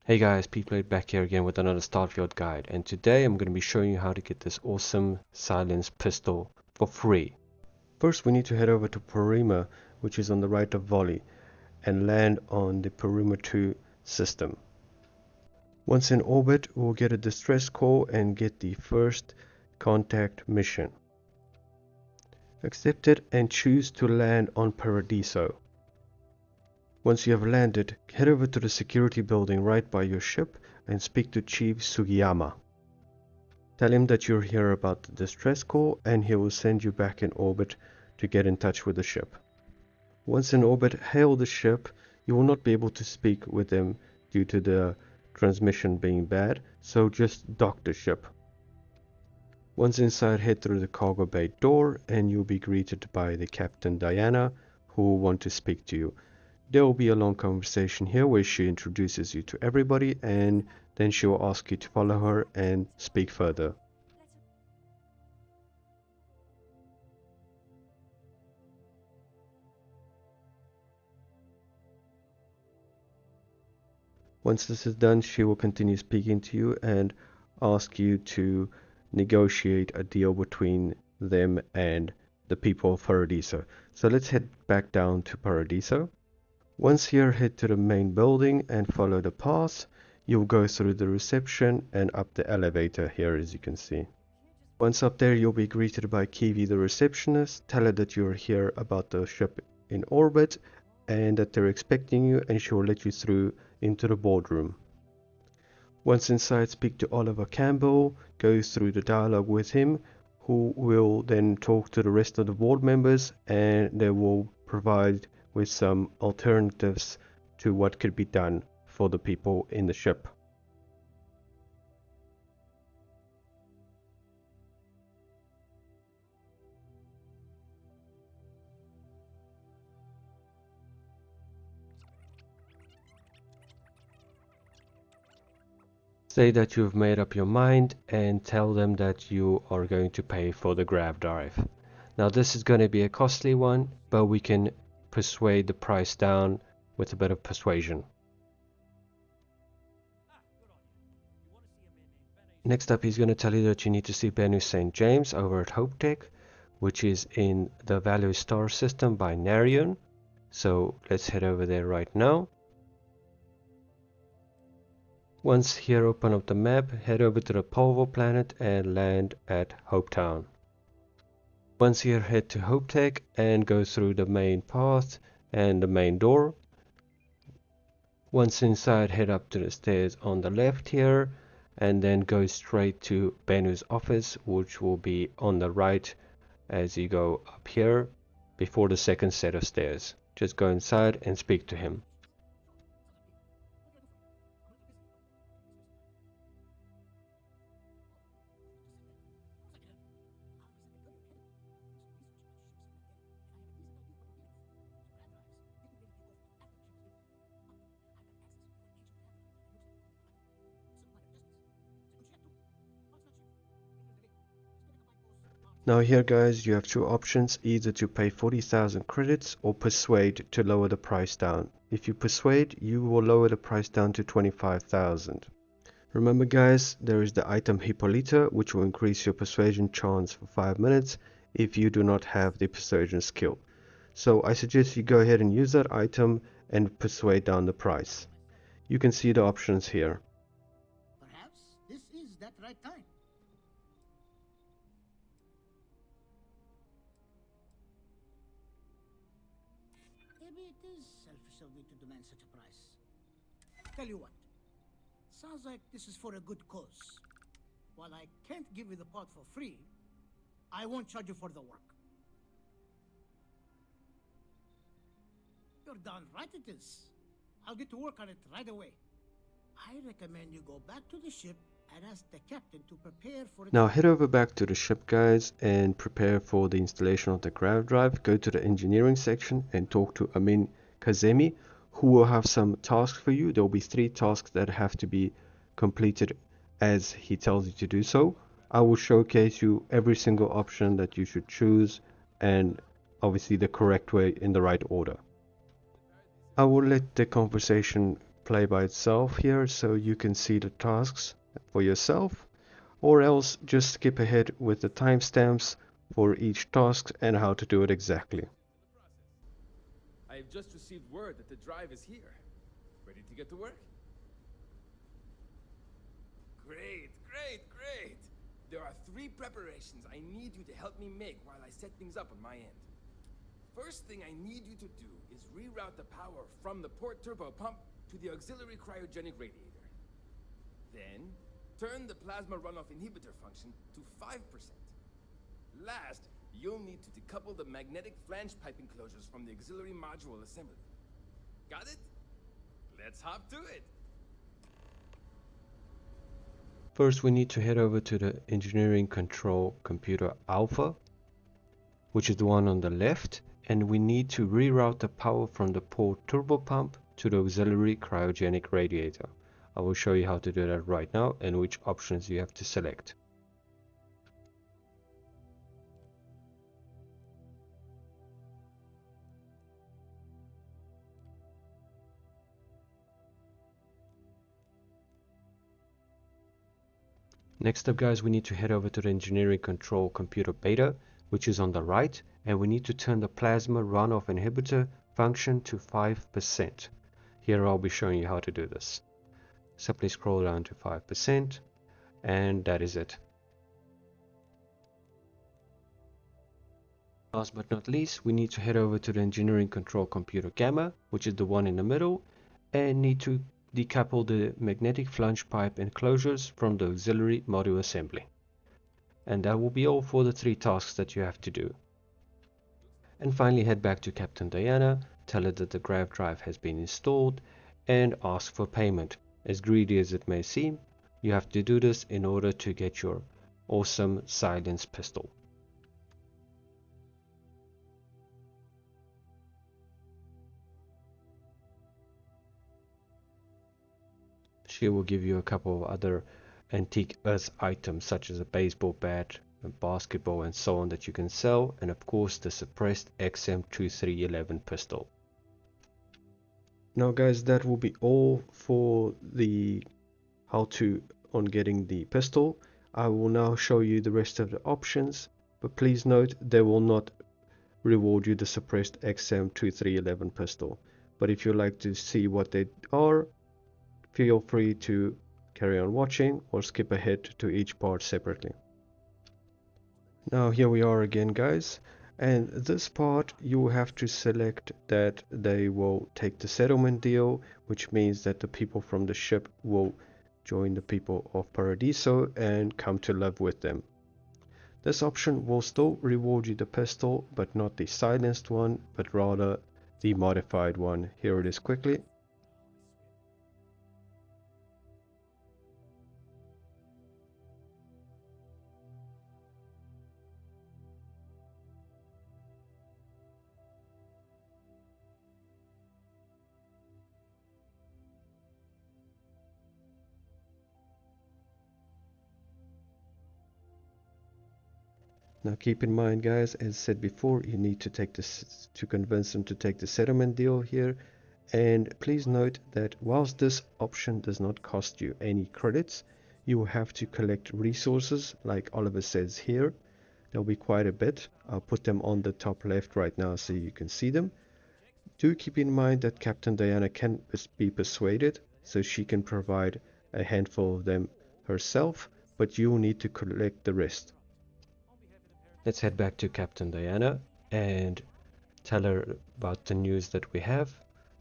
Hey guys, Peteplayed back here again with another Starfield guide, and today I'm going to be showing you how to get this awesome silenced pistol for free. First we need to head over to Perima, which is on the right of Volley, and land on the Perima 2 system. Once in orbit, we'll get a distress call and get the first contact mission. Accept it and choose to land on Paradiso. Once you have landed, head over to the security building right by your ship and speak to Chief Sugiyama. Tell him that you're here about the distress call and he will send you back in orbit to get in touch with the ship. Once in orbit, hail the ship. You will not be able to speak with them due to the transmission being bad, so just dock the ship. Once inside, head through the cargo bay door and you'll be greeted by the Captain Diana, who will want to speak to you. There will be a long conversation here where she introduces you to everybody and then she will ask you to follow her and speak further. Once this is done, she will continue speaking to you and ask you to negotiate a deal between them and the people of Paradiso. So let's head back down to Paradiso. Once here, head to the main building and follow the path. You'll go through the reception and up the elevator here, as you can see. Once up there, you'll be greeted by Kiwi, the receptionist. Tell her that you're here about the ship in orbit and that they're expecting you, and she will let you through into the boardroom. Once inside, speak to Oliver Campbell, go through the dialogue with him, who will then talk to the rest of the board members, and they will provide with some alternatives to what could be done for the people in the ship. Say that you've made up your mind and tell them that you are going to pay for the grav drive. Now this is going to be a costly one, but we can persuade the price down with a bit of persuasion. Next up, he's going to tell you that you need to see Bennu St. James over at HopeTech, which is in the Valo star system by Narion. So let's head over there right now. Once here, open up the map, head over to the Polvo planet and land at Hopetown. Once here, head to HopeTech and go through the main path and the main door. Once inside, head up to the stairs on the left here and then go straight to Bennu's office, which will be on the right as you go up here before the second set of stairs. Just go inside and speak to him. Now here guys, you have two options, either to pay 40,000 credits or persuade to lower the price down. If you persuade, you will lower the price down to 25,000. Remember guys, there is the item Hippolyta, which will increase your persuasion chance for 5 minutes if you do not have the persuasion skill. So I suggest you go ahead and use that item and persuade down the price. You can see the options here. Perhaps this is that right time. Maybe it is selfish of me to demand such a price. Tell you what, sounds like this is for a good cause. While I can't give you the pot for free, I won't charge you for the work. You're darn right it is. I'll get to work on it right away. I recommend you go back to the ship and ask the captain to prepare for it. Now head over back to the ship guys and prepare for the installation of the grav drive. Go to the engineering section and talk to Amin Kazeni, who will have some tasks for you. There will be 3 tasks that have to be completed as he tells you to do so. I will showcase you every single option that you should choose and obviously the correct way in the right order. I will let the conversation play by itself here so you can see the tasks for yourself, or else just skip ahead with the timestamps for each task and how to do it exactly. I have just received word that the drive is here. Ready to get to work? Great, great, great! There are 3 preparations I need you to help me make while I set things up on my end. First thing I need you to do is reroute the power from the port turbo pump to the auxiliary cryogenic radiator. Then, turn the plasma runoff inhibitor function to 5%. Last, you'll need to decouple the magnetic flange pipe enclosures from the auxiliary module assembly. Got it? Let's hop to it! First, we need to head over to the engineering control computer alpha, which is the one on the left, and we need to reroute the power from the port turbo pump to the auxiliary cryogenic radiator. I will show you how to do that right now and which options you have to select. Next up, guys, we need to head over to the engineering control computer beta, which is on the right, and we need to turn the plasma runoff inhibitor function to 5%. Here I'll be showing you how to do this. Simply scroll down to 5%, and that is it. Last but not least, we need to head over to the engineering control computer gamma, which is the one in the middle, and need to decouple the magnetic flange pipe enclosures from the auxiliary module assembly. And that will be all for the 3 tasks that you have to do. And finally head back to Captain Diana, tell her that the grav drive has been installed, and ask for payment. As greedy as it may seem, you have to do this in order to get your awesome silenced pistol. She will give you a couple of other antique Earth items such as a baseball bat, a basketball and so on that you can sell, and of course the suppressed XM2311 pistol. Now guys, that will be all for the how to on getting the pistol. I will now show you the rest of the options, but please note they will not reward you the suppressed XM2311 pistol. But if you'd like to see what they are, feel free to carry on watching or skip ahead to each part separately. Now here we are again, guys, and this part you will have to select that they will take the settlement deal, which means that the people from the ship will join the people of Paradiso and come to live with them. This option will still reward you the pistol, but not the silenced one, but rather the modified one. Here it is quickly. Now keep in mind, guys, as said before, you need to take this to convince them to take the settlement deal here. And please note that whilst this option does not cost you any credits, you will have to collect resources like Oliver says here. There'll be quite a bit. I'll put them on the top left right now so you can see them. Do keep in mind that Captain Diana can be persuaded, so she can provide a handful of them herself, but you will need to collect the rest. Let's head back to Captain Diana and tell her about the news that we have.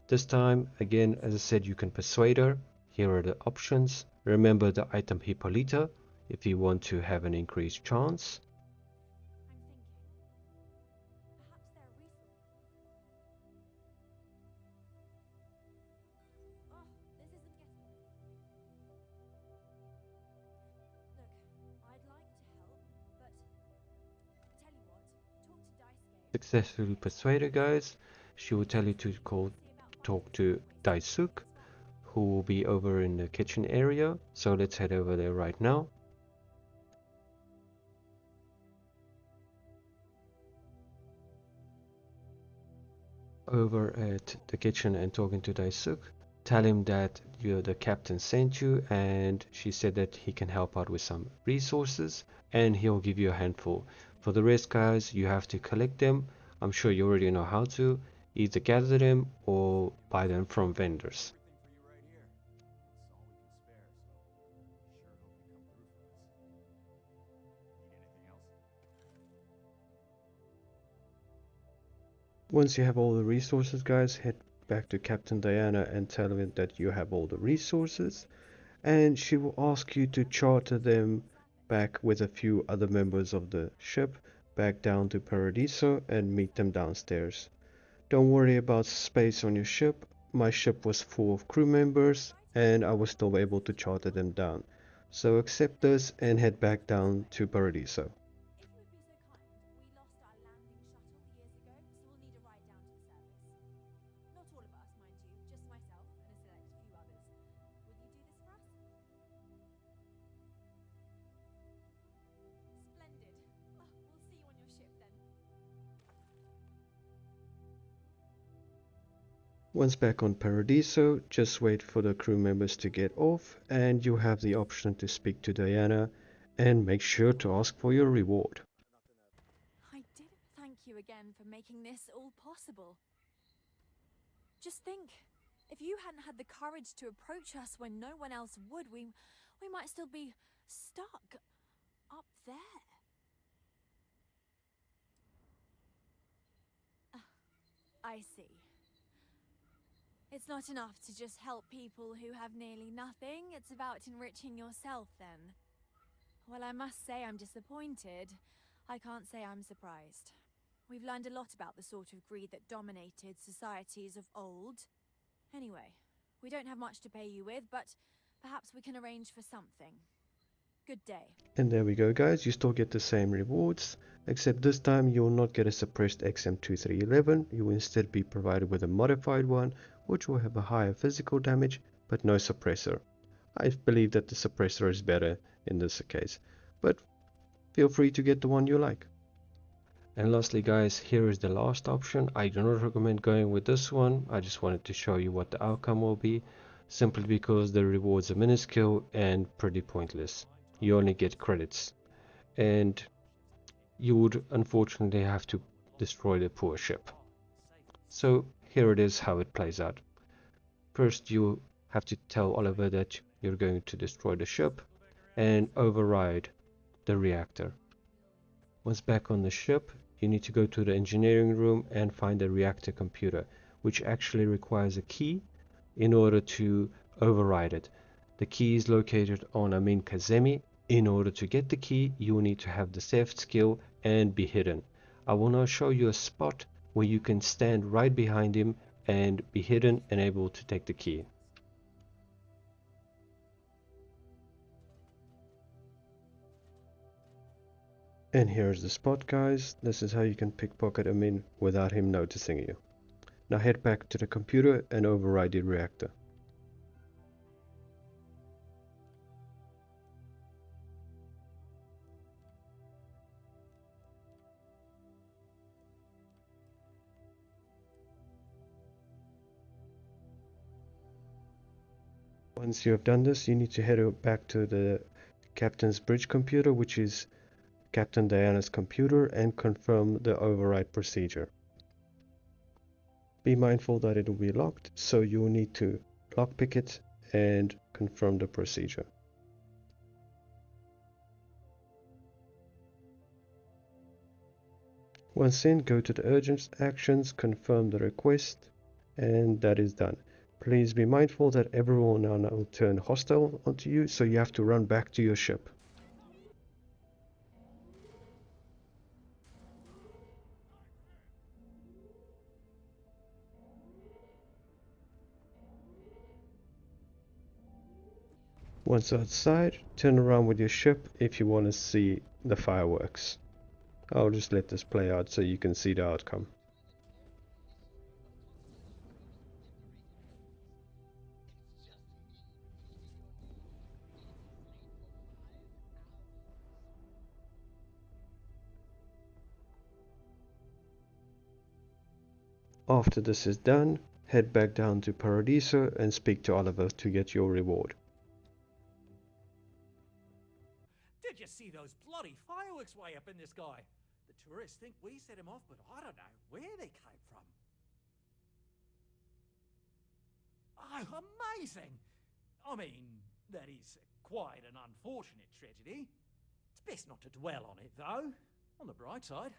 This time, again, as I said, you can persuade her. Here are the options. Remember the item Hippolyta if you want to have an increased chance. Successfully persuade her, guys. She will tell you to talk to Daisuke, who will be over in the kitchen area. So let's head over there right now. Over at the kitchen and talking to Daisuke, Tell him that the captain sent you, and she said that he can help out with some resources, and he'll give you a handful. For the rest, guys, you have to collect them. I'm sure you already know how to either gather them or buy them from vendors. Once you have all the resources, guys, head back to Captain Diana and tell her that you have all the resources, and she will ask you to charter them back with a few other members of the ship back down to Paradiso and meet them downstairs. Don't worry about space on your ship. My ship was full of crew members and I was still able to charter them down. So accept this and head back down to Paradiso. Once back on Paradiso, just wait for the crew members to get off and you have the option to speak to Diana and make sure to ask for your reward. I did thank you again for making this all possible. Just think, if you hadn't had the courage to approach us when no one else would, we might still be stuck up there. I see. It's not enough to just help people who have nearly nothing. It's about enriching yourself, then. Well, I must say I'm disappointed. I can't say I'm surprised. We've learned a lot about the sort of greed that dominated societies of old. Anyway, we don't have much to pay you with, but perhaps we can arrange for something. Good day. And there we go, guys. You still get the same rewards, except this time you will not get a suppressed XM2311. You will instead be provided with a modified one, which will have a higher physical damage, but no suppressor. I believe that the suppressor is better in this case, but feel free to get the one you like. And lastly, guys, here is the last option. I do not recommend going with this one. I just wanted to show you what the outcome will be, simply because the rewards are minuscule and pretty pointless. You only get credits, and you would unfortunately have to destroy the poor ship. So here it is how it plays out. First, you have to tell Oliver that you're going to destroy the ship and override the reactor. Once back on the ship, you need to go to the engineering room and find the reactor computer, which actually requires a key in order to override it. The key is located on Amin Kazeni. In order to get the key, you will need to have the theft skill and be hidden. I will now show you a spot where you can stand right behind him and be hidden and able to take the key. And here's the spot, guys. This is how you can pickpocket Amin without him noticing you. Now head back to the computer and override the reactor. Once you have done this, you need to head back to the captain's bridge computer, which is Captain Diana's computer, and confirm the override procedure. Be mindful that it will be locked, so you will need to lockpick it and confirm the procedure. Once in, go to the urgent actions, confirm the request, and that is done. Please be mindful that everyone will now turn hostile onto you, so you have to run back to your ship. Once outside, turn around with your ship if you want to see the fireworks. I'll just let this play out so you can see the outcome. After this is done, head back down to Paradiso and speak to Oliver to get your reward. Did you see those bloody fireworks way up in the sky? The tourists think we set them off, but I don't know where they came from. Oh, amazing! I mean, that is quite an unfortunate tragedy. It's best not to dwell on it, though. On the bright side,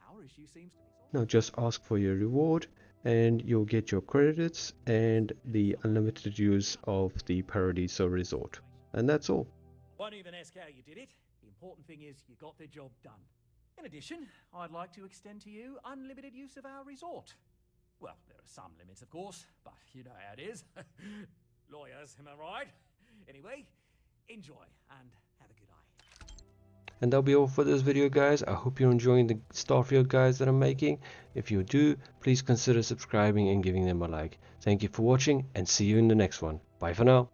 our issue seems to be solved. Now just ask for your reward and you'll get your credits and the unlimited use of the Paradiso resort. And that's all. Won't even ask how you did it. The important thing is you got the job done. In addition, I'd like to extend to you unlimited use of our resort. Well, there are some limits, of course, but you know how it is. Lawyers, am I right? Anyway, enjoy and have a good eye. And that'll be all for this video, guys. I hope you're enjoying the Starfield guides that I'm making. If you do, please consider subscribing and giving them a like. Thank you for watching and see you in the next one. Bye for now.